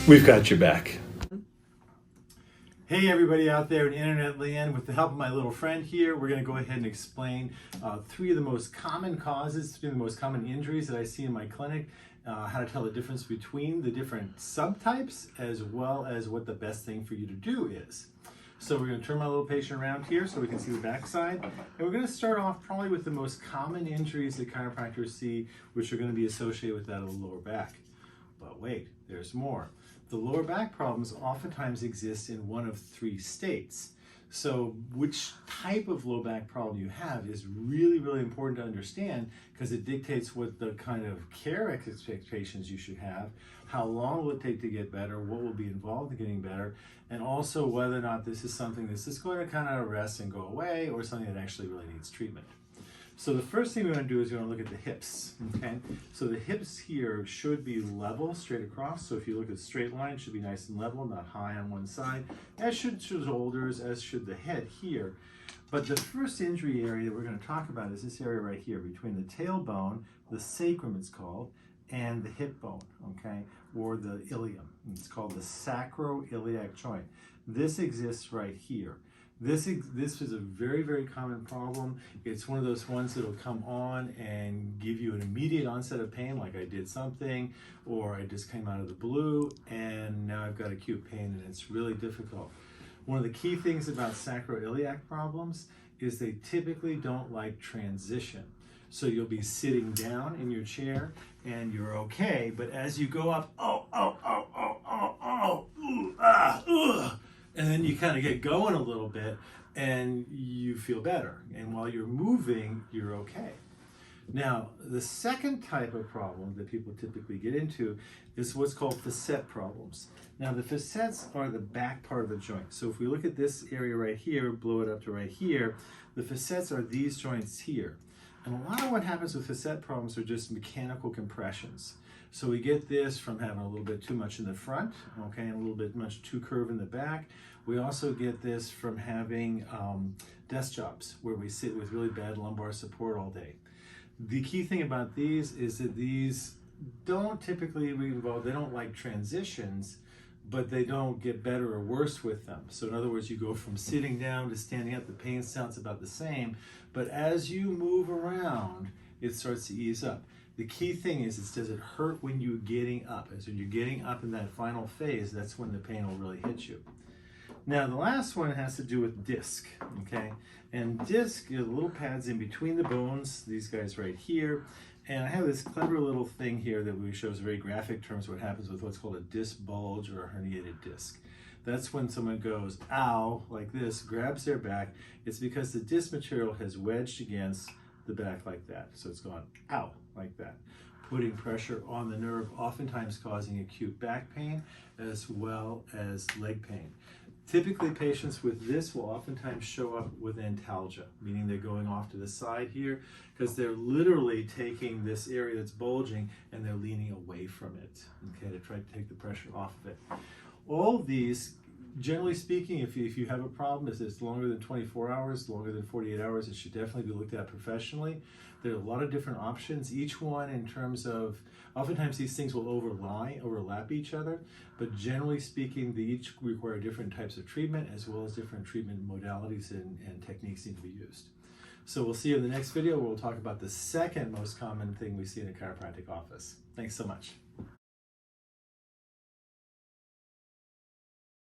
We've got your back. Hey everybody out there in internet land, with the help of my little friend here, we're going to go ahead and explain three of the most common causes, three of the most common injuries that I see in my clinic, how to tell the difference between the different subtypes, as well as what the best thing for you to do is. So we're going to turn my little patient around here so we can see the back side. And we're going to start off probably with the most common injuries that chiropractors see, which are going to be associated with that of the lower back. But wait, there's more. The lower back problems oftentimes exist in one of three states. So which type of low back problem you have is really, really important to understand, because it dictates what the kind of care expectations you should have, how long will it take to get better, what will be involved in getting better, and also whether or not this is something that's just going to kind of rest and go away, or something that actually really needs treatment. So the first thing we're going to do is we're going to look at the hips, okay? So the hips here should be level, straight across. So if you look at a straight line, it should be nice and level, not high on one side, as should the shoulders, as should the head here. But the first injury area that we're going to talk about is this area right here, between the tailbone, the sacrum it's called, and the hip bone, okay? Or the ilium. It's called the sacroiliac joint. This exists right here. This is a very, very common problem. It's one of those ones that'll come on and give you an immediate onset of pain, like I did something, or I just came out of the blue, and now I've got acute pain, and it's really difficult. One of the key things about sacroiliac problems is they typically don't like transition. So you'll be sitting down in your chair, and you're okay, but as you go up, and then you kind of get going a little bit and you feel better. And while you're moving, you're okay. Now, the second type of problem that people typically get into is what's called facet problems. Now, the facets are the back part of the joint. So if we look at this area right here, blow it up to right here, the facets are these joints here. And a lot of what happens with facet problems are just mechanical compressions. So we get this from having a little bit too much in the front, okay, and a little bit much too curved in the back. We also get this from having desk jobs where we sit with really bad lumbar support all day. The key thing about these is that these don't typically involve, they don't like transitions, but they don't get better or worse with them. So in other words, you go from sitting down to standing up, the pain sounds about the same, but as you move around, it starts to ease up. The key thing is, does it hurt when you're getting up? As when you're getting up in that final phase, that's when the pain will really hit you. Now, the last one has to do with disc, okay? And disc are little pads in between the bones, these guys right here. And I have this clever little thing here that we shows very graphic terms what happens with what's called a disc bulge or a herniated disc. That's when someone goes, ow, like this, grabs their back. It's because the disc material has wedged against the back like that. So it's gone, ow, like that, putting pressure on the nerve, oftentimes causing acute back pain as well as leg pain. Typically, patients with this will oftentimes show up with Antalgia, meaning they're going off to the side here because they're literally taking this area that's bulging and they're leaning away from it, okay, to try to take the pressure off of it. All of these, generally speaking, if you have a problem, if it's longer than 24 hours, longer than 48 hours, it should definitely be looked at professionally. There are a lot of different options, each one in terms of, oftentimes these things will overlap each other, but generally speaking, they each require different types of treatment as well as different treatment modalities and techniques need to be used. So we'll see you in the next video where we'll talk about the second most common thing we see in a chiropractic office. Thanks so much.